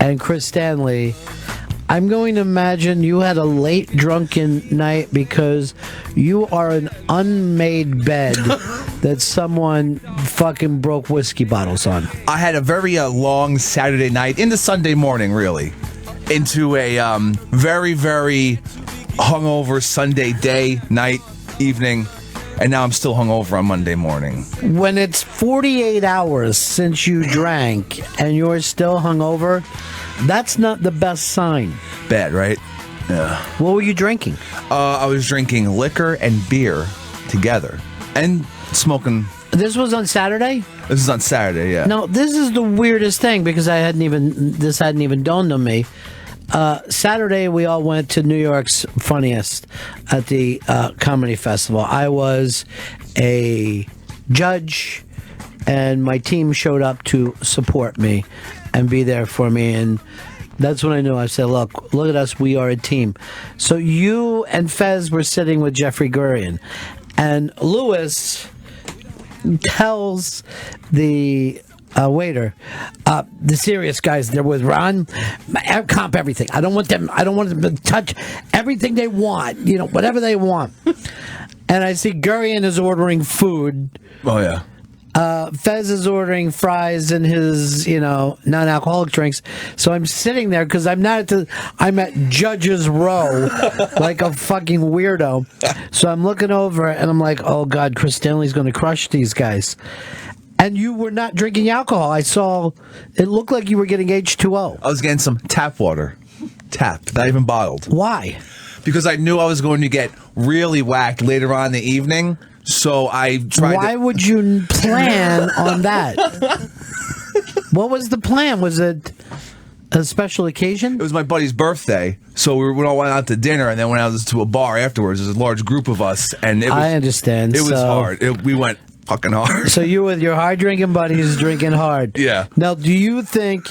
and Chris Stanley, I'm going to imagine you had a late drunken night because you are an unmade bed that someone fucking broke whiskey bottles on. I had a very long Saturday night into Sunday morning, really, into a very, very hungover Sunday day, night, evening, and now I'm still hungover on Monday morning. When it's 48 hours since you drank and you're still hungover, that's not the best sign. Bad, right? Yeah. What were you drinking? I was drinking liquor and beer together and smoking. This was on Saturday? This is on Saturday, yeah. No, this is the weirdest thing because this hadn't even dawned on me. Saturday, we all went to New York's Funniest at the Comedy Festival. I was a judge, and my team showed up to support me and be there for me. And that's when I knew. I said, look at us. We are a team. So you and Fez were sitting with Jeffrey Gurian. And Lewis tells the waiter, the serious guys there with Ron, comp everything. I don't want them to touch everything they want, whatever they want. And I see Gurian is ordering food. Oh, yeah. Fez is ordering fries and his, non-alcoholic drinks. So I'm sitting there because I'm at Judge's Row like a fucking weirdo. So I'm looking over and I'm like, oh God, Chris Stanley's going to crush these guys. And you were not drinking alcohol. I saw, it looked like you were getting H2O. I was getting some tap water. Tap, not even bottled. Why? Because I knew I was going to get really whacked later on in the evening. So I tried. Why would you plan on that? What was the plan? Was it a special occasion? It was my buddy's birthday, so we all went out to dinner and then went out to a bar afterwards. There's a large group of us, and I understand. It was hard. We went fucking hard. So you with your hard drinking buddies drinking hard. Yeah. Now, do you think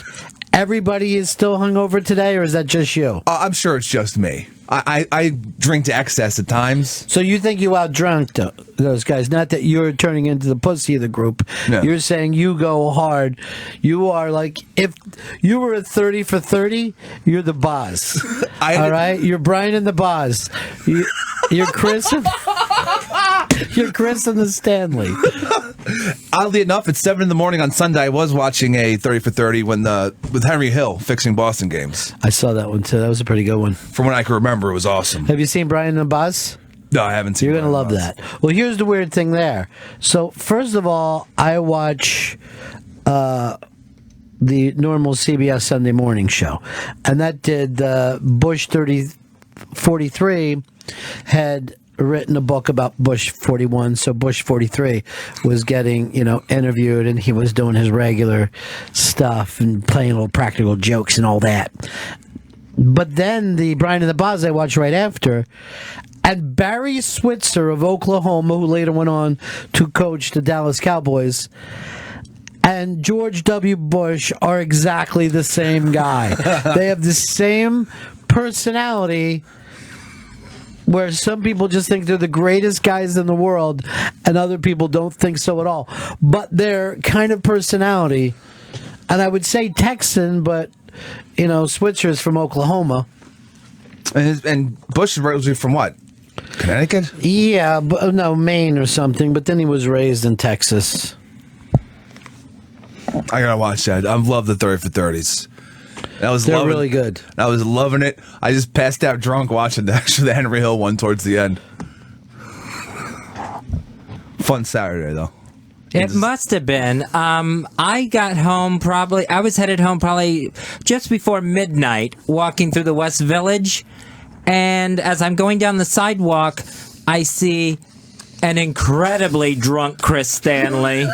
everybody is still hungover today, or is that just you? I'm sure it's just me. I drink to excess at times. So you think you out-drunk those guys? Not that you're turning into the pussy of the group. No. You're saying you go hard. You are like, if you were at 30 for 30, you're the boss. All right? You're Brian and the boss. You're Chris and... You're Chris and the Stanley. Oddly enough, at 7 in the morning on Sunday, I was watching a 30 for 30 with Henry Hill fixing Boston games. I saw that one too. That was a pretty good one. From what I can remember, it was awesome. Have you seen Brian and the Boss? No, I haven't seen it. You're going to love that. Well, here's the weird thing there. So, first of all, I watch the normal CBS Sunday morning show. And that did Bush 43 had written a book about Bush 41, so Bush 43 was getting, interviewed, and he was doing his regular stuff and playing little practical jokes and all that. But then the Brian and the Boz I watched right after, and Barry Switzer of Oklahoma, who later went on to coach the Dallas Cowboys, and George W. Bush are exactly the same guy. They have the same personality, where some people just think they're the greatest guys in the world and other people don't think so at all. But their kind of personality, and I would say Texan, but, Switzer is from Oklahoma. And Bush is originally from what? Connecticut? Yeah, but, no, Maine or something, but then he was raised in Texas. I gotta watch that. I've loved the 30 for 30s. They're really good. I was loving it. I just passed out drunk watching the Henry Hill one towards the end. Fun Saturday, though. It must have been. I was headed home probably just before midnight, walking through the West Village. And as I'm going down the sidewalk, I see an incredibly drunk Chris Stanley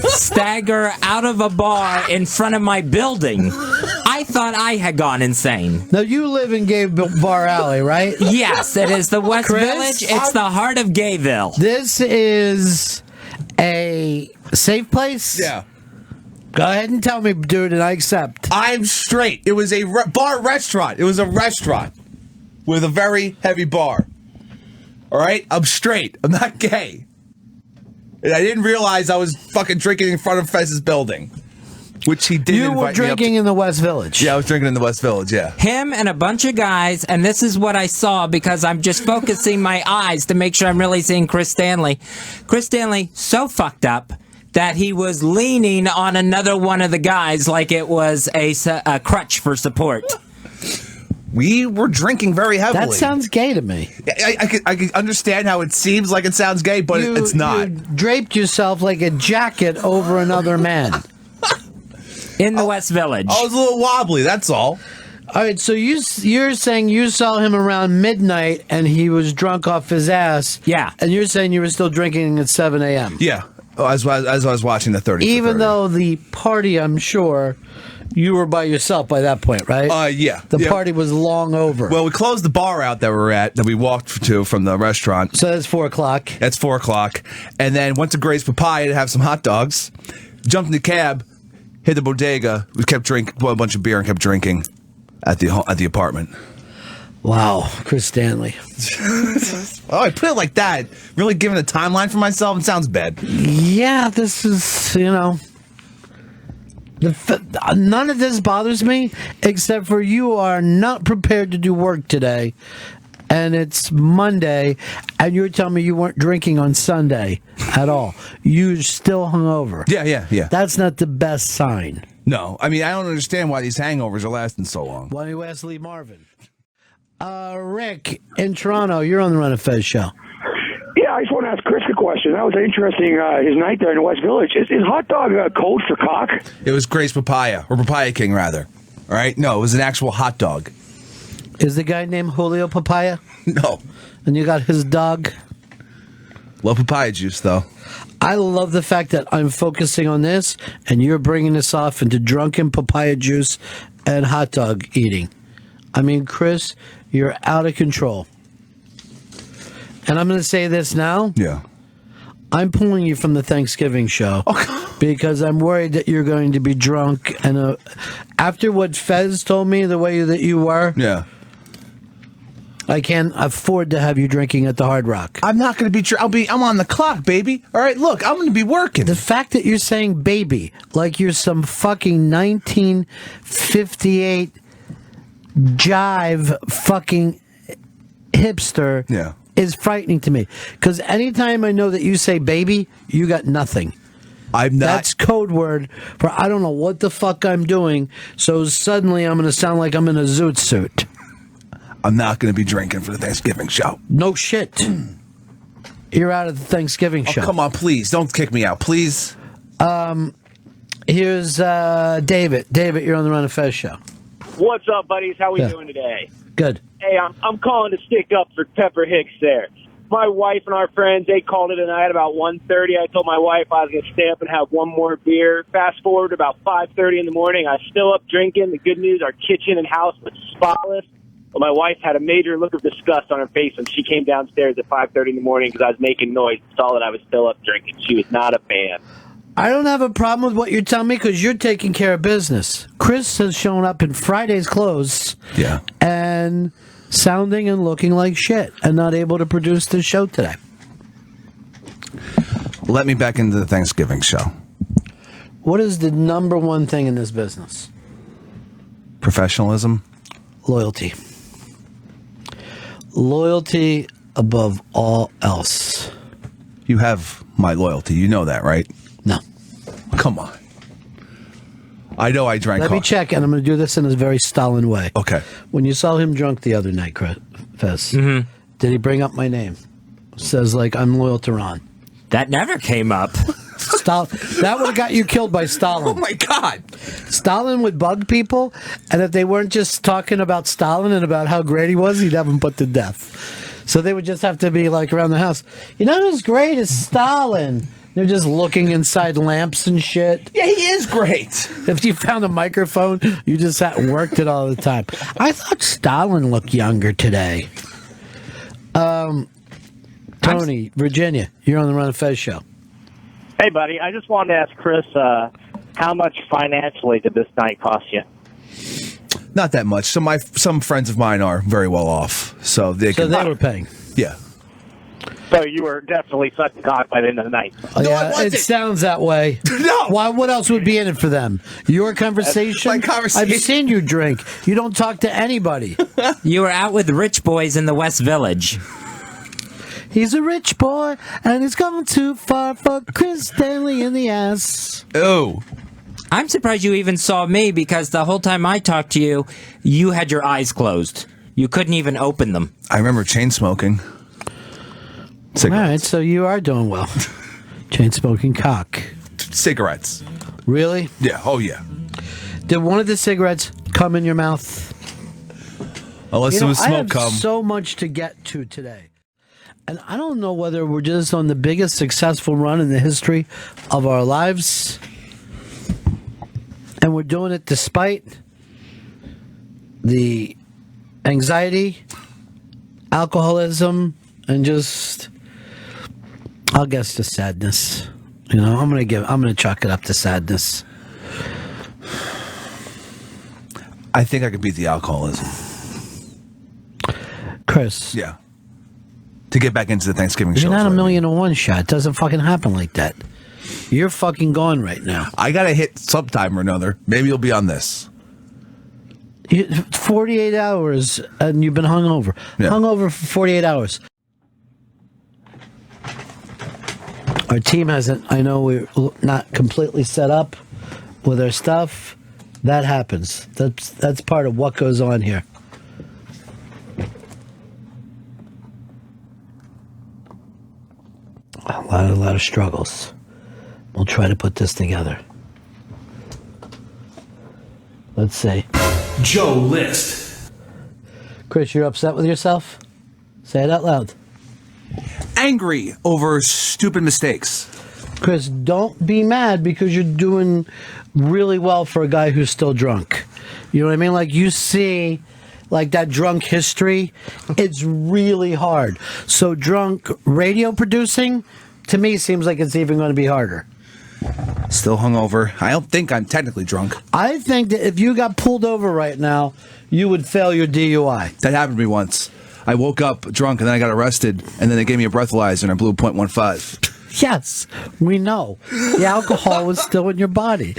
stagger out of a bar in front of my building. I thought I had gone insane. Now, you live in Gay Bar Alley, right? Yes, it is the West Chris, Village. It's the heart of Gayville. This is a safe place? Yeah. Go ahead and tell me, dude, and I accept. I'm straight. It was a bar restaurant. It was a restaurant with a very heavy bar. All right? I'm straight. I'm not gay. And I didn't realize I was fucking drinking in front of Fez's building. which he did. You were drinking in the West Village. Yeah, I was drinking in the West Village. Yeah. Him and a bunch of guys, and this is what I saw because I'm just focusing my eyes to make sure I'm really seeing Chris Stanley. Chris Stanley, so fucked up that he was leaning on another one of the guys like it was a crutch for support. We were drinking very heavily. That sounds gay to me. I can understand how it seems like it sounds gay, but it's not. You draped yourself like a jacket over another man. In the West Village. I was a little wobbly, that's all. All right, so you're saying you saw him around midnight and he was drunk off his ass. Yeah. And you're saying you were still drinking at 7 a.m. Yeah, as I was watching the 30. Even though the party, I'm sure, you were by yourself by that point, right? Yeah. The party was long over. Well, we closed the bar out that we walked to from the restaurant. So that's 4 o'clock. That's 4 o'clock. And then went to Gray's Papaya to have some hot dogs. Jumped in the cab, hit the bodega. We kept drinking, bought a bunch of beer and kept drinking at the apartment. Wow, Chris Stanley. Oh, I put it like that. Really giving a timeline for myself, it sounds bad. Yeah, this is, none of this bothers me, except for you are not prepared to do work today, and it's Monday, and you're telling me you weren't drinking on Sunday at all. You're still hungover. Yeah. That's not the best sign. No, I mean, I don't understand why these hangovers are lasting so long. Why don't you ask Lee Marvin? Rick in Toronto, you're on the Run of Fez show. Yeah, I just want to ask Chris a question. That was interesting, his night there in the West Village. Is hot dog code for cock? It was Gray's Papaya, or Papaya King, rather. All right? No, it was an actual hot dog. Is the guy named Julio Papaya? No. And you got his dog? Love papaya juice, though. I love the fact that I'm focusing on this, and you're bringing this off into drunken papaya juice and hot dog eating. I mean, Chris, you're out of control. And I'm going to say this now. Yeah. I'm pulling you from the Thanksgiving show because I'm worried that you're going to be drunk. And after what Fez told me, the way that you were, Yeah. I can't afford to have you drinking at the Hard Rock. I'm not going to be... I'm on the clock, baby. All right, look, I'm going to be working. The fact that you're saying baby like you're some fucking 1958 jive fucking hipster is frightening to me. Because anytime I know that you say baby, you got nothing. I'm not... That's code word for I don't know what the fuck I'm doing, so suddenly I'm going to sound like I'm in a zoot suit. I'm not going to be drinking for the Thanksgiving show. No shit. You're out of the Thanksgiving show. Come on, please. Don't kick me out, please. Here's David. David, you're on the Run of Fez show. What's up, buddies? How we doing today? Good. Hey, I'm calling to stick up for Pepper Hicks there. My wife and our friends, they called it a night about 1:30. I told my wife I was going to stay up and have one more beer. Fast forward to about 5:30 in the morning. I was still up drinking. The good news, our kitchen and house was spotless. But my wife had a major look of disgust on her face when she came downstairs at 5:30 in the morning because I was making noise and saw that I was still up drinking. She was not a fan. I don't have a problem with what you're telling me because you're taking care of business. Chris has shown up in Friday's clothes and sounding and looking like shit and not able to produce the show today. Let me back into the Thanksgiving show. What is the number one thing in this business? Professionalism. Loyalty. Loyalty above all else. You have my loyalty. You know that, right? No. Come on. I know I drank Let me check, and I'm going to do this in a very Stalin way. Okay. When you saw him drunk the other night, Fez, did he bring up my name? Says, like, I'm loyal to Ron. That never came up. That would have got you killed by Stalin. Oh, my God. Stalin would bug people, and if they weren't just talking about Stalin and about how great he was, he'd have them put to death. So they would just have to be, like, around the house. You know who's great is Stalin. They're just looking inside lamps and shit. Yeah, he is great. If you found a microphone, you just sat and worked it all the time. I thought Stalin looked younger today. Tony, Virginia, you're on the Run of Fez show. Hey, buddy. I just wanted to ask Chris, how much financially did this night cost you? Not that much. Some friends of mine are very well off, so they were paying. Yeah. So you were definitely sucking cock by the end of the night. Yeah, it sounds that way. No. Why? What else would be in it for them? Your conversation? My conversation. I've seen you drink. You don't talk to anybody. You were out with rich boys in the West Village. He's a rich boy, and he's gone too far for Chris Stanley in the ass. Oh. I'm surprised you even saw me because the whole time I talked to you, you had your eyes closed. You couldn't even open them. I remember chain smoking. All right, so you are doing well. Chain smoking cock. Cigarettes. Really? Yeah. Oh, yeah. Did one of the cigarettes come in your mouth? Unless it was I smoke have cum. so much to get to today. And I don't know whether we're just on the biggest successful run in the history of our lives. And we're doing it despite the anxiety, alcoholism, and just, I'll guess, the sadness. You know, I'm gonna chalk it up to sadness. I think I could beat the alcoholism. Chris. Yeah. To get back into the Thanksgiving show. You're not a 1,000,001 shot. It doesn't fucking happen like that. You're fucking gone right now. I got to hit sometime or another. Maybe you'll be on this. 48 hours and you've been hungover. Yeah. Hungover for 48 hours. Our team hasn't, I know we're not completely set up with our stuff. That happens. That's part of what goes on here. A lot of struggles. We'll try to put this together. Let's see. Joe List. Chris, you're upset with yourself? Say it out loud. Angry over stupid mistakes. Chris, don't be mad because you're doing really well for a guy who's still drunk. You know what I mean? Like, you see, like, that drunk history, it's really hard. So drunk radio producing, to me, seems like it's even going to be harder. Still hungover. I don't think I'm technically drunk. I think that if you got pulled over right now, you would fail your DUI. That happened to me once. I woke up drunk and then I got arrested, and then they gave me a breathalyzer and I blew 0.15. Yes, we know. The alcohol was still in your body.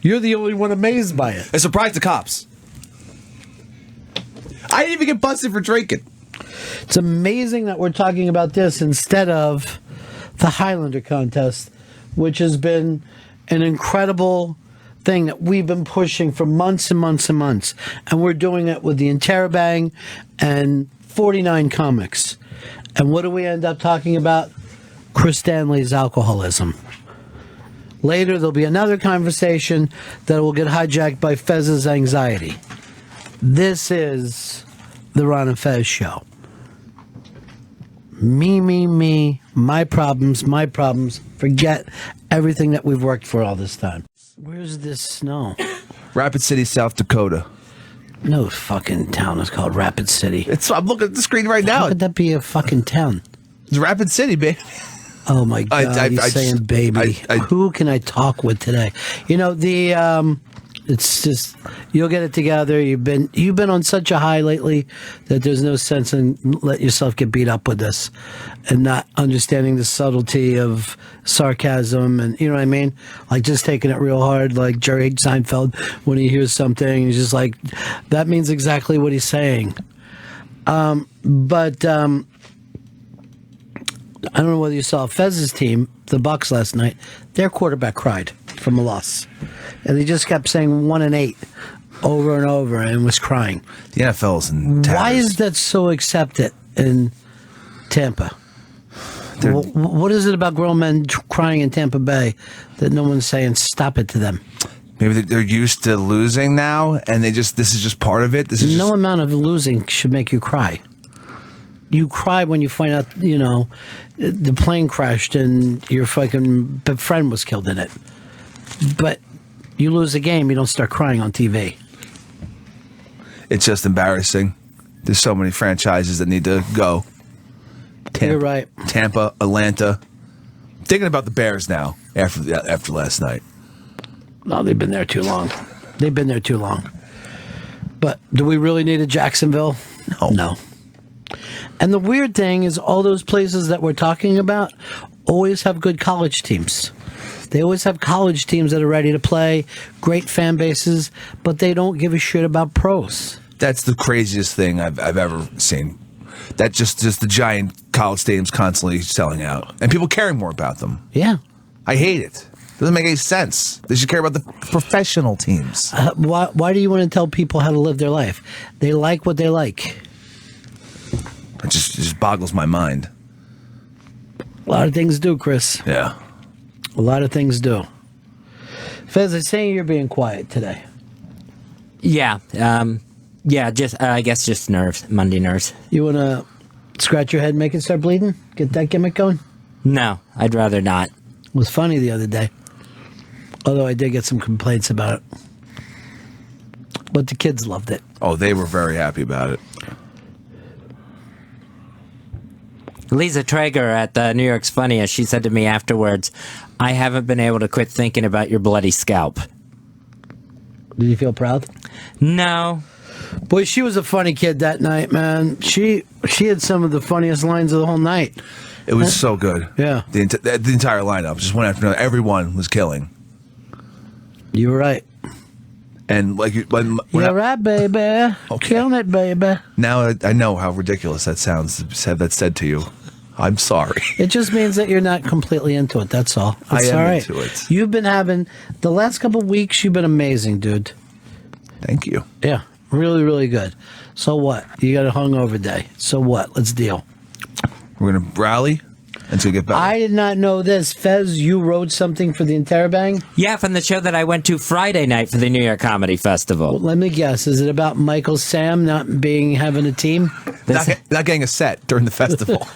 You're the only one amazed by it. I surprised the cops. I didn't even get busted for drinking. It's amazing that we're talking about this instead of the Highlander contest, which has been an incredible thing that we've been pushing for months and months and months. And we're doing it with the Interrobang and 49 comics. And what do we end up talking about? Chris Stanley's alcoholism. Later, there'll be another conversation that will get hijacked by Fez's anxiety. This is the Ron and Fez show. Me, my problems. Forget everything that we've worked for all this time. Where's this snow? Rapid City, South Dakota. No fucking town is called Rapid City. I'm looking at the screen right now. How could that be a fucking town? It's Rapid City, babe. Oh my God, he's saying baby. Who can I talk with today? You know, it's just, you'll get it together. You've been on such a high lately that there's no sense in let yourself get beat up with this and not understanding the subtlety of sarcasm and, you know what I mean? Like, just taking it real hard, like Jerry Seinfeld when he hears something, he's just like, that means exactly what he's saying. But I don't know whether you saw Fez's team, the Bucks, last night. Their quarterback cried from a loss. And he just kept saying 1-8 over and over and was crying. The NFL's in tatters. Why is that so accepted in Tampa? What is it about grown men crying in Tampa Bay that no one's saying stop it to them? Maybe they're used to losing now, and this is just part of it? No amount of losing should make you cry. You cry when you find out, you know, the plane crashed and your fucking friend was killed in it. But you lose a game, you don't start crying on TV. It's just embarrassing. There's so many franchises that need to go. You're right. Tampa, Atlanta. Thinking about the Bears now after last night. No, they've been there too long. But do we really need a Jacksonville? No. And the weird thing is all those places that we're talking about always have good college teams. They always have college teams that are ready to play, great fan bases, but they don't give a shit about pros. That's the craziest thing I've ever seen. That just the giant college stadiums constantly selling out and people caring more about them. Yeah. I hate it. Doesn't make any sense. They should care about the professional teams. Why do you want to tell people how to live their life? They like what they like. It just boggles my mind. A lot of things do, Chris. Yeah. A lot of things do. Fez, I'm saying you're being quiet today. Yeah. I guess just nerves, Monday nerves. You want to scratch your head and make it start bleeding? Get that gimmick going? No, I'd rather not. It was funny the other day. Although I did get some complaints about it. But the kids loved it. Oh, they were very happy about it. Lisa Traeger at the New York's Funniest, she said to me afterwards, I haven't been able to quit thinking about your bloody scalp. Did you feel proud? No. Boy, she was a funny kid that night, man. She had some of the funniest lines of the whole night. It was so good. Yeah. The entire lineup, just one after another, everyone was killing. You were right. And like, You're right, baby. Okay. Killing it, baby. Now I know how ridiculous that sounds to have that said to you. I'm sorry. It just means that you're not completely into it. That's all. I It's am all right. into it. You've been having the last couple of weeks. You've been amazing, dude. Thank you. Yeah, really, really good. So what? You got a hungover day. So what? Let's deal. We're gonna rally until you get better. I did not know this. Fez, you wrote something for the Interrobang? Yeah, from the show that I went to Friday night for the New York Comedy Festival. Well, let me guess. Is it about Michael Sam not having a team? not getting a set during the festival.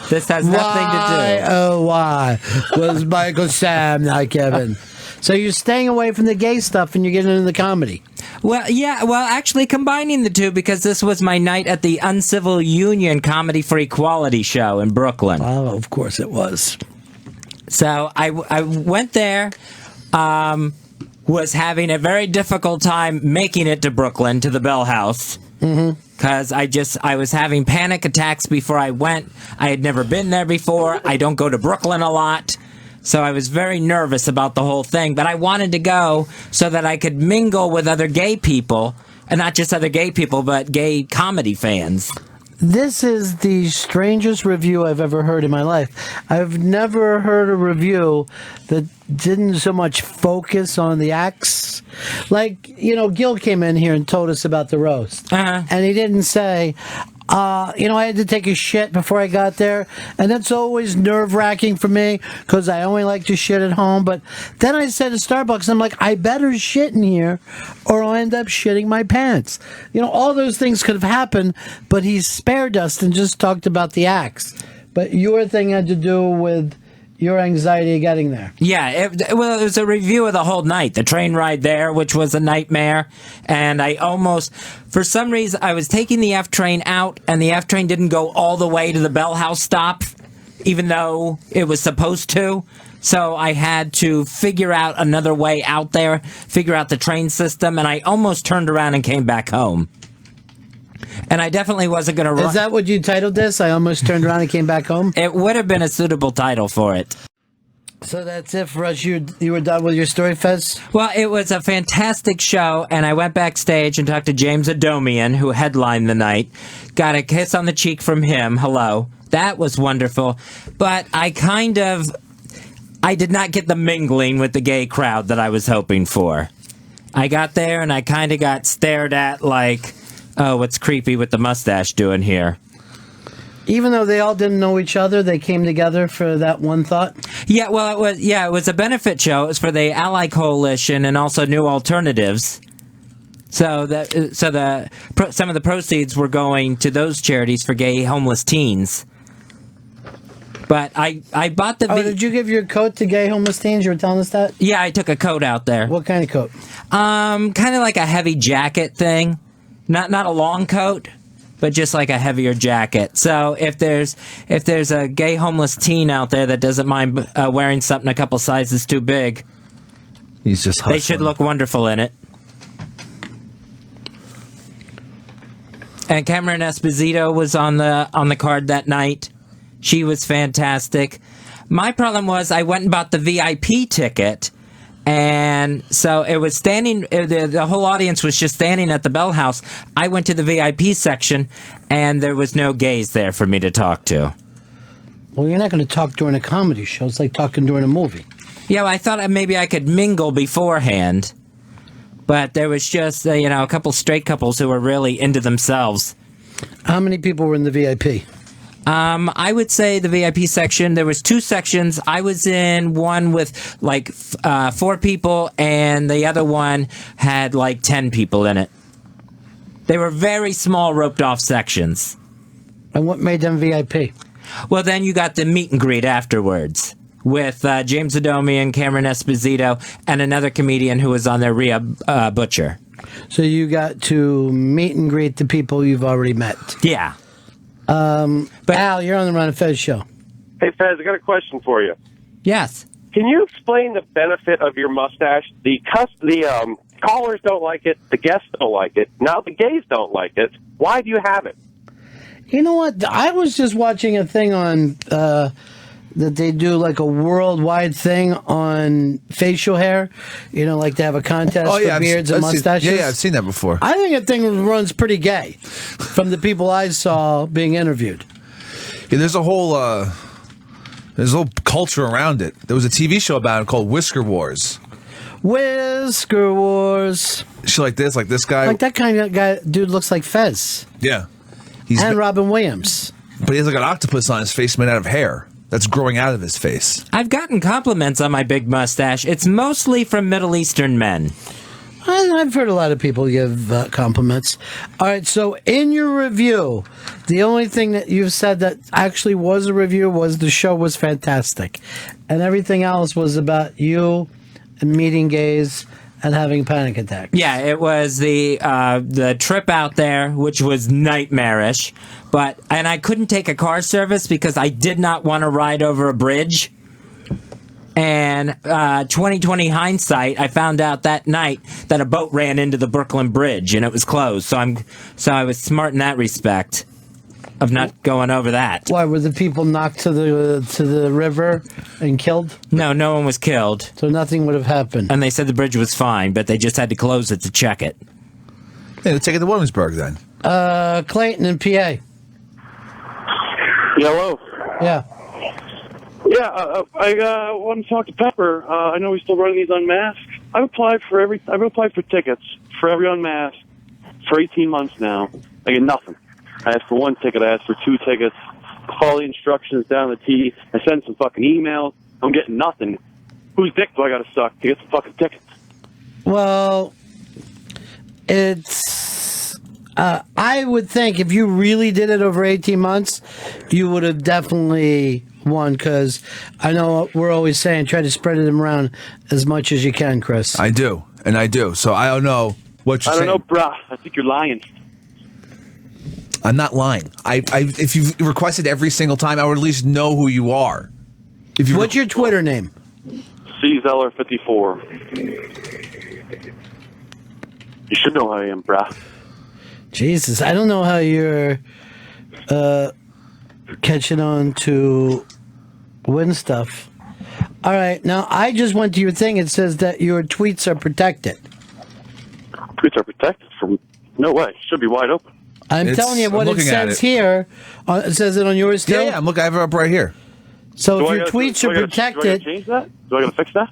This has nothing to do. Oh, why was Michael Sam not Kevin? So you're staying away from the gay stuff and you're getting into the comedy. Well, yeah, actually combining the two because this was my night at the Uncivil Union Comedy for Equality show in Brooklyn. Oh, of course it was. So I went there, was having a very difficult time making it to Brooklyn, to the Bell House. Because I was having panic attacks before I went. I had never been there before. I don't go to Brooklyn a lot. So I was very nervous about the whole thing. But I wanted to go so that I could mingle with other gay people. And not just other gay people, but gay comedy fans. This is the strangest review I've ever heard in my life. I've never heard a review that didn't so much focus on the acts. Like, Gil came in here and told us about the roast. And he didn't say, I had to take a shit before I got there. And that's always nerve-wracking for me because I only like to shit at home. But then I said at Starbucks, I'm like, I better shit in here or I'll end up shitting my pants. All those things could have happened, but he spared us and just talked about the acts. But your thing had to do with your anxiety getting there. Yeah, it was a review of the whole night. The train ride there, which was a nightmare. And for some reason, I was taking the F train out, and the F train didn't go all the way to the Bell House stop, even though it was supposed to. So I had to figure out another way out there, figure out the train system, and I almost turned around and came back home. And I definitely wasn't going to run. Is that what you titled this? I almost turned around and came back home? It would have been a suitable title for it. So that's it for us. You were done with your story, Fez? Well, it was a fantastic show, and I went backstage and talked to James Adomian, who headlined the night. Got a kiss on the cheek from him. Hello. That was wonderful. But I did not get the mingling with the gay crowd that I was hoping for. I got there, and I kind of got stared at like, oh, what's creepy with the mustache doing here? Even though they all didn't know each other, they came together for that one thought? Yeah, well, it was a benefit show. It was for the Ally Coalition and also New Alternatives. So some of the proceeds were going to those charities for gay homeless teens. But I bought the... did you give your coat to gay homeless teens? You were telling us that? Yeah, I took a coat out there. What kind of coat? Kind of like a heavy jacket thing. Not a long coat, but just like a heavier jacket. So if there's a gay homeless teen out there that doesn't mind wearing something a couple sizes too big, He's just hustling. they should look wonderful in it. And Cameron Esposito was on the card that night. She was fantastic. My problem was I went and bought the VIP ticket, and so it was standing. The whole audience was just standing at the Bell House. I went to the VIP section, and there was no gays there for me to talk to. Well, you're not going to talk during a comedy show. It's like talking during a movie. Yeah, well, I thought maybe I could mingle beforehand, but there was just a couple straight couples who were really into themselves. How many people were in the VIP? I would say the VIP section, there was 2 sections. I was in one with like 4 people, and the other one had like 10 people in it. They were very small, roped-off sections. And what made them VIP? Well, then you got the meet and greet afterwards with James Adomian, Cameron Esposito, and another comedian who was on there, Rhea Butcher. So you got to meet and greet the people you've already met. Yeah. But Al, you're on the Ron and Fez show. Hey, Fez, I got a question for you. Yes. Can you explain the benefit of your mustache? The callers don't like it. The guests don't like it. Now the gays don't like it. Why do you have it? You know what? I was just watching a thing on that they do like a worldwide thing on facial hair. Like they have a contest for beards and mustaches. I've seen that before. I think that thing runs pretty gay from the people I saw being interviewed. Yeah, there's a whole culture around it. There was a TV show about it called Whisker Wars. Whisker Wars. She like this guy. Like that kind of guy, dude looks like Fez. Yeah. And Robin Williams. But he has like an octopus on his face made out of hair that's growing out of his face. I've gotten compliments on my big mustache. It's mostly from Middle Eastern men. I've heard a lot of people give compliments. All right, so in your review, the only thing that you've said that actually was a review was the show was fantastic. And everything else was about you and meeting gays and having panic attacks. Yeah, it was the trip out there, which was nightmarish. And I couldn't take a car service because I did not want to ride over a bridge. And 2020 hindsight, I found out that night that a boat ran into the Brooklyn Bridge and it was closed. So I was smart in that respect of not going over that. Why, were the people knocked to the river and killed? No one was killed. So nothing would have happened. And they said the bridge was fine, but they just had to close it to check it. Yeah, let's take it to Williamsburg then. Clayton in PA. Hello. Yeah. Yeah, I want to talk to Pepper. I know he's still running these unmasked. I've applied for tickets for every unmasked for 18 months now. I get nothing. I asked for 1 ticket. I asked for 2 tickets. I follow the instructions down the T. I send some fucking emails. I'm getting nothing. Whose dick do I got to suck to get some fucking tickets? Well, it's... I would think if you really did it over 18 months, you would have definitely won, because I know we're always saying try to spread it around as much as you can, Chris. I do. So I don't know what you're saying. I don't know, bruh. I think you're lying. I'm not lying. If you've requested every single time, I would at least know who you are. What's your Twitter name? CZeller54. You should know who I am, bruh. Jesus, I don't know how you're catching on to win stuff. All right, now I just went to your thing. It says that your tweets are protected. Tweets are protected from... No way. Should be wide open. I'm telling you what it says here. It says it on yours too? Yeah, I'm looking. I have it up right here. So if your tweets are protected... Do I gotta change that? Do I got to fix that?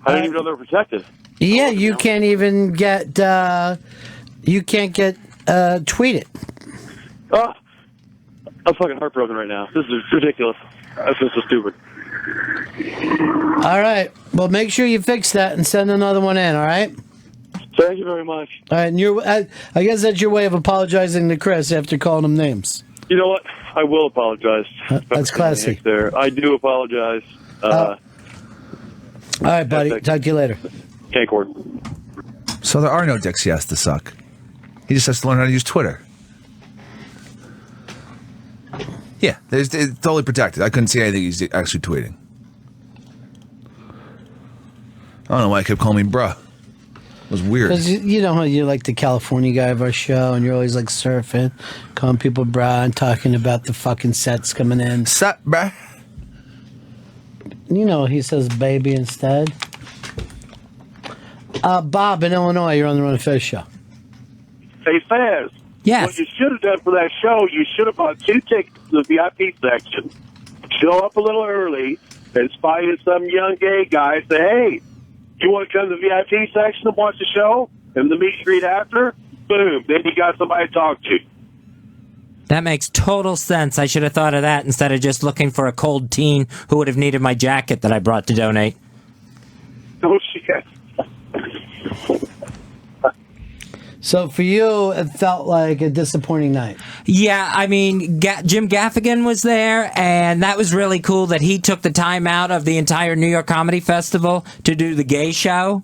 I didn't even know they were protected. Yeah, you can't even get... you can't get tweeted. Oh, I'm fucking heartbroken right now. This is ridiculous. I feel so stupid. All right. Well, make sure you fix that and send another one in, all right? Thank you very much. All right, and I guess that's your way of apologizing to Chris after calling him names. You know what? I will apologize. That's classy. There, I do apologize. All right, buddy. Talk to you later. Okay, Cord. So there are no dicks he has to suck. He just has to learn how to use Twitter. Yeah, it's totally protected. I couldn't see anything he's actually tweeting. I don't know why he kept calling me bruh. It was weird. Because you know how you're like the California guy of our show, and you're always like surfing, calling people bra, and talking about the fucking sets coming in. Sup, bruh? You know, he says baby instead. Bob in Illinois, you're on the Run Fez show. Hey, Faz. Yes. What you should have done for that show, you should have bought 2 tickets to the VIP section. Show up a little early and spy in some young gay guy. Say, hey, you want to come to the VIP section and watch the show? And the meet and greet after? Boom. Then you got somebody to talk to. That makes total sense. I should have thought of that instead of just looking for a cold teen who would have needed my jacket that I brought to donate. Oh, shit. So for you, it felt like a disappointing night. Yeah, I mean, Jim Gaffigan was there, and that was really cool that he took the time out of the entire New York Comedy Festival to do the gay show.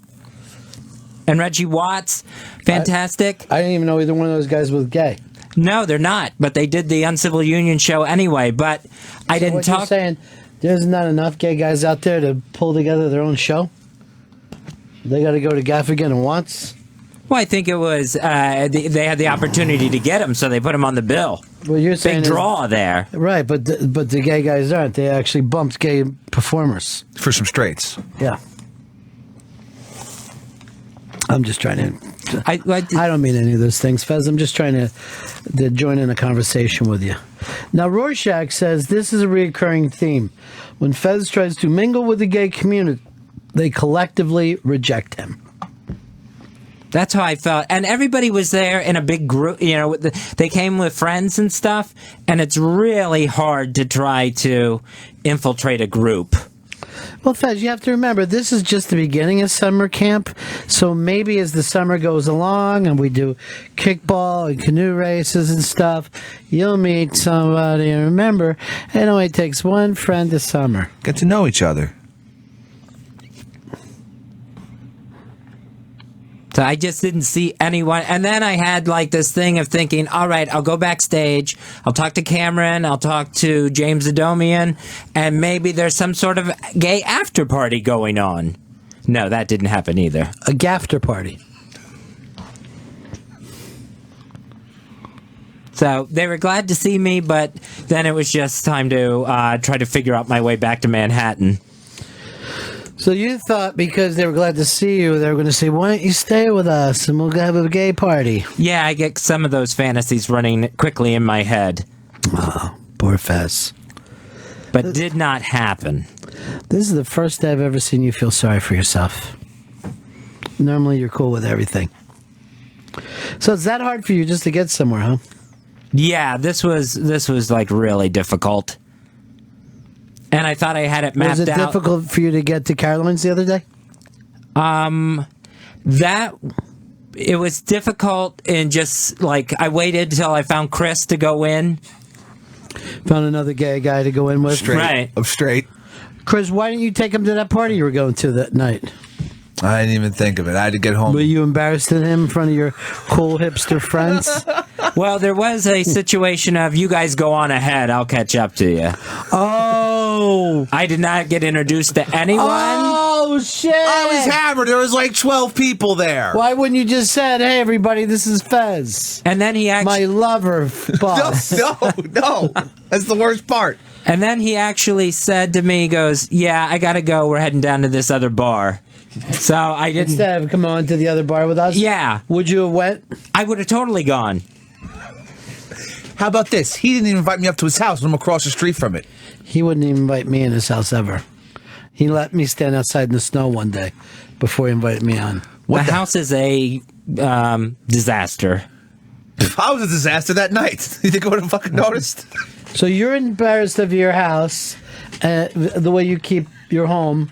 And Reggie Watts, fantastic. I didn't even know either one of those guys was gay. No, they're not, but they did the Uncivil Union show anyway, but I didn't what talk... You're saying there's not enough gay guys out there to pull together their own show? They got to go to Gaffigan and Watts? Well, I think it was they had the opportunity to get him, so they put him on the bill. Well, you're saying big draw there, right? But the gay guys aren't. They actually bumped gay performers For some straights. Yeah. I'm just trying to. I don't mean any of those things, Fez. I'm just trying to join in a conversation with you. Now, Rorschach says this is a recurring theme. When Fez tries to mingle with the gay community, they collectively reject him. That's how I felt. And everybody was there in a big group. You know, they came with friends and stuff. And it's really hard to try to infiltrate a group. Well, Fez, you have to remember, this is just the beginning of summer camp. So maybe as the summer goes along and we do kickball and canoe races and stuff, you'll meet somebody. And remember, it only takes one friend a summer. Get to know each other. So I just didn't see anyone. And then I had like this thing of thinking, all right, I'll go backstage. I'll talk to Cameron. I'll talk to James Adomian. And maybe there's some sort of gay after party going on. No, that didn't happen either. A gafter party. So they were glad to see me, but then it was just time to try to figure out my way back to Manhattan. So you thought because they were glad to see you, they were going to say, why don't you stay with us and we'll have a gay party? Yeah, I get some of those fantasies running quickly in my head. Oh, poor Fez. But did not happen. This is the first day I've ever seen you feel sorry for yourself. Normally you're cool with everything. So it's that hard for you just to get somewhere, huh? Yeah, this was like really difficult. And I thought I had it mapped out. Was it difficult for you to get to Caroline's the other day? It was difficult in just like I waited till I found Chris to go in. Found another gay guy to go in with. Straight. Right. I'm straight. Chris, why didn't you take him to that party you were going to that night? I didn't even think of it. I had to get home. Were you embarrassed at him in front of your cool hipster friends? Well, there was a situation of you guys go on ahead. I'll catch up to you. Oh. I did not get introduced to anyone. Oh, shit. I was hammered. There was like 12 people there. Why wouldn't you just said, hey, everybody, this is Fez. And then he actually... My lover boss. No. That's the worst part. And then he actually said to me, he goes, yeah, I got to go. We're heading down to this other bar. So I didn't... Instead of come on to the other bar with us? Yeah. Would you have went? I would have totally gone. How about this? He didn't even invite me up to his house, and I'm across the street from it. He wouldn't even invite me in his house ever. He let me stand outside in the snow one day before he invited me on. The house is a disaster. I was a disaster that night. You think I would have fucking noticed? So you're embarrassed of your house, the way you keep your home,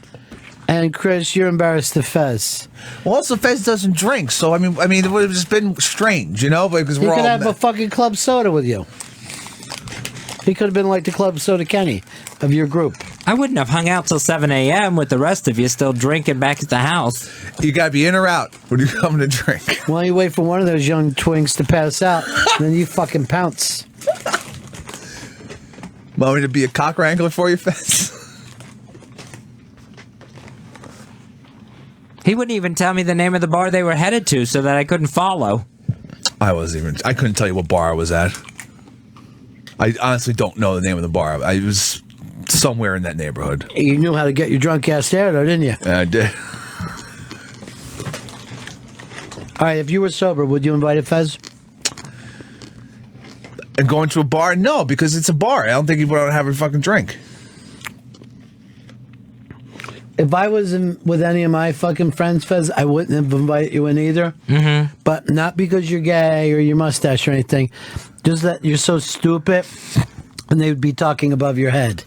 and Chris, you're embarrassed of Fez. Well, also Fez doesn't drink, so I mean, it would have just been strange, you know, because He we're could all have a fucking club soda with you. He could have been like the club soda Kenny of your group. I wouldn't have hung out till 7 a.m. with the rest of you still drinking back at the house. You gotta be in or out when you come to drink. Why don't you wait for one of those young twinks to pass out, and then you fucking pounce. Want me to be a cock wrangler for you, Fez? He wouldn't even tell me the name of the bar they were headed to so that I couldn't follow. I couldn't tell you what bar I was at. I honestly don't know the name of the bar. I was somewhere in that neighborhood. You knew how to get your drunk ass there, though, didn't you? Yeah, I did. All right, if you were sober, would you invite a Fez? And going to a bar? No, because it's a bar. I don't think he would want to have a fucking drink. If I was with any of my fucking friends, Fez, I wouldn't have invited you in either. Mm-hmm. But not because you're gay or your mustache or anything. Just that you're so stupid, and they would be talking above your head.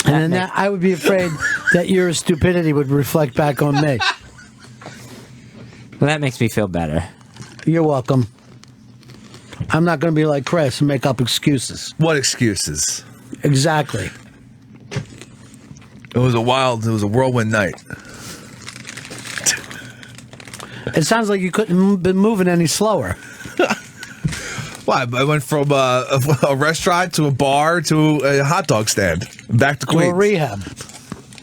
And then I would be afraid that your stupidity would reflect back on me. Well, that makes me feel better. You're welcome. I'm not going to be like Chris and make up excuses. What excuses? Exactly. It was a whirlwind night. It sounds like you couldn't been moving any slower. Why? I went from a restaurant to a bar to a hot dog stand. Back to Queens. To a rehab.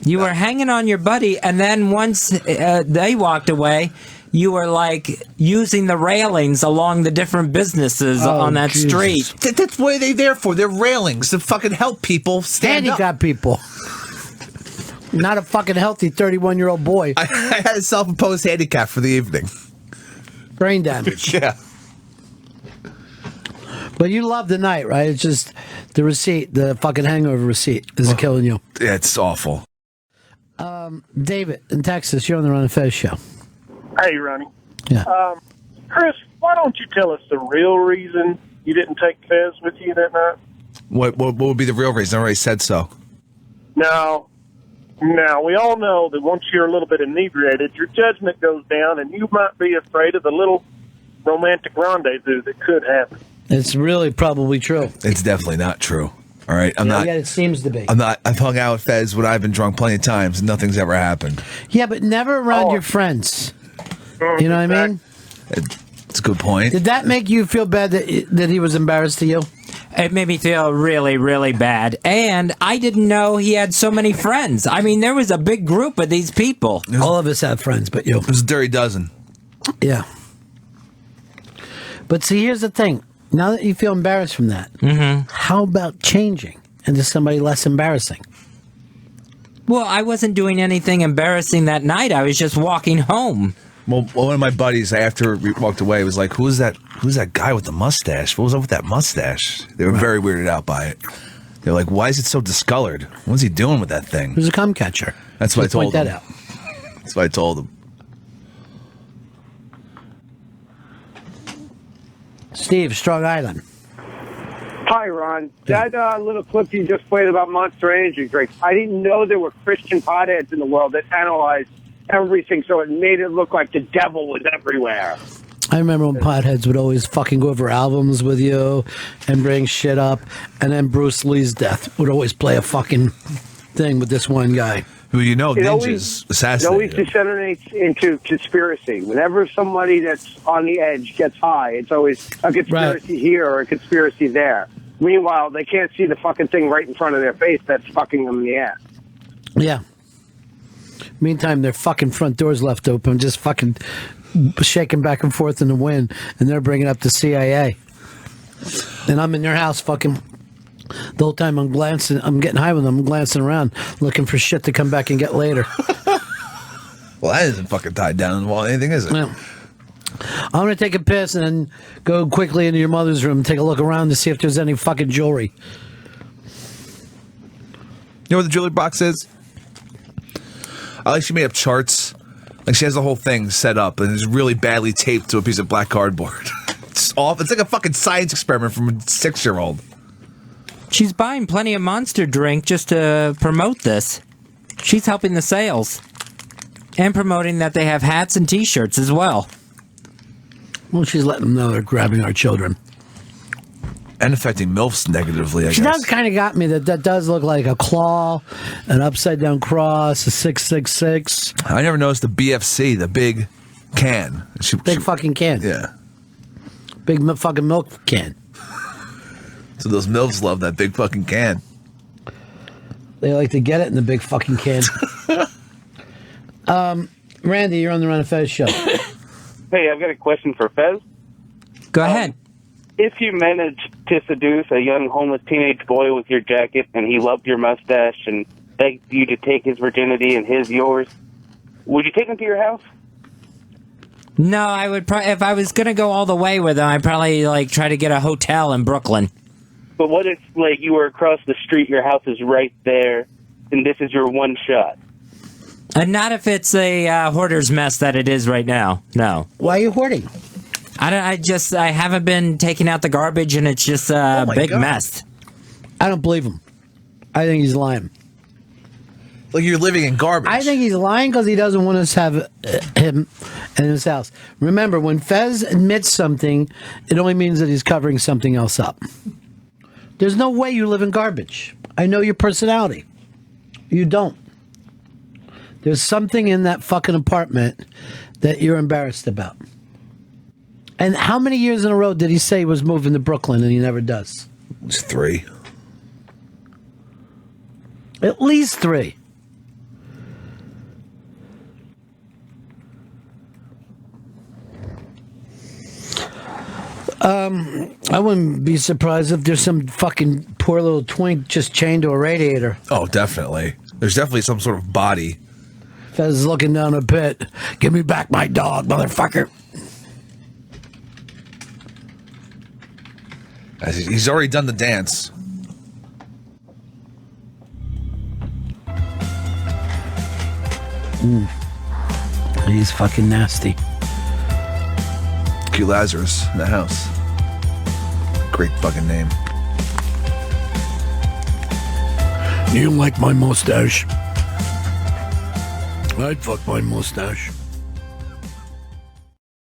You were hanging on your buddy, and then once they walked away, you were like using the railings along the different businesses on that Jesus. street. That's what they're there for. They're railings to fucking help people stand Handicapped up. people. Not a fucking healthy 31-year-old boy. I had a self-imposed handicap for the evening. Brain damage. Yeah. But you love the night, right? It's just the receipt, the fucking hangover receipt is killing you. Yeah, it's awful. David in Texas, you're on the Ron and Fez show. Hey, Ronnie. Yeah. Chris, why don't you tell us the real reason you didn't take Fez with you that night? What would be the real reason? I already said so. Now, we all know that once you're a little bit inebriated, your judgment goes down, and you might be afraid of the little romantic rendezvous that could happen. It's really probably true. It's definitely not true. All right, I'm not. Yeah, it seems to be. I'm not. I've hung out with Fez when I've been drunk plenty of times, and nothing's ever happened. Yeah, but never around your friends. You know what I mean? It's a good point. Did that make you feel bad that he was embarrassed to you? It made me feel really, really bad. And I didn't know he had so many friends. I mean, there was a big group of these people. All of us have friends, but you. It was a dirty dozen. Yeah. But see, here's the thing. Now that you feel embarrassed from that, how about changing into somebody less embarrassing? Well, I wasn't doing anything embarrassing that night. I was just walking home. Well, one of my buddies, after we walked away, was like, Who's that guy with the mustache? What was up with that mustache? They were very weirded out by it. They're like, why is it so discolored? What's he doing with that thing? It was a cum catcher. That's what I told him. Point that out. That's what I told him. Steve, Strong Island. Hi, Ron. That little clip you just played about Monster Energy drinks, I didn't know there were Christian potheads in the world that analyzed everything, so it made it look like the devil was everywhere. I remember when potheads would always fucking go over albums with you and bring shit up, and then Bruce Lee's death would always play a fucking thing with this one guy. Who you know, It ninjas always assassinated. disseminates into conspiracy. Whenever somebody that's on the edge gets high, it's always a conspiracy here or a conspiracy there. Meanwhile, they can't see the fucking thing right in front of their face that's fucking them in the ass. Yeah. Meantime, their fucking front door's left open, just fucking shaking back and forth in the wind, and they're bringing up the CIA. And I'm in your house fucking... The whole time I'm getting high with them, I'm glancing around, looking for shit to come back and get later. Well, that isn't fucking tied down in the wall, anything, is it? Yeah. I'm going to take a piss and then go quickly into your mother's room and take a look around to see if there's any fucking jewelry. You know what the jewelry box is? I like she made up charts. Like she has the whole thing set up and it's really badly taped to a piece of black cardboard. It's off. It's like a fucking science experiment from a 6-year-old. She's buying plenty of Monster drink just to promote this. She's helping the sales. And promoting that they have hats and t-shirts as well. Well, she's letting them know they're grabbing our children. And affecting MILFs negatively, I guess. She does kind of got me that does look like a claw, an upside-down cross, a 666. I never noticed the BFC, the big can. Big fucking can. Yeah. Big fucking milk can. So those MILFs love that big fucking can. They like to get it in the big fucking can. Randy, you're on the Run of Fez show. Hey, I've got a question for Fez. Go ahead. If you managed to seduce a young homeless teenage boy with your jacket and he loved your mustache and begged you to take his virginity and his yours, would you take him to your house? No, I would probably, if I was going to go all the way with him, I'd probably like try to get a hotel in Brooklyn. But what if like you were across the street, your house is right there, and this is your one shot? And not if it's a hoarder's mess that it is right now. No. Why are you hoarding? I haven't been taking out the garbage, and it's just a big mess. I don't believe him. I think he's lying. Like you're living in garbage. I think he's lying because he doesn't want us to have him in his house. Remember, when Fez admits something, it only means that he's covering something else up. There's no way you live in garbage. I know your personality. You don't. There's something in that fucking apartment that you're embarrassed about. And how many years in a row did he say he was moving to Brooklyn and he never does? It's 3. At least 3. I wouldn't be surprised if there's some fucking poor little twink just chained to a radiator. Oh, definitely. There's definitely some sort of body. Fez is looking down a pit. Give me back my dog, motherfucker. He's already done the dance. He's fucking nasty. Q Lazarus in the house. Great fucking name. You like my mustache? I'd fuck my mustache.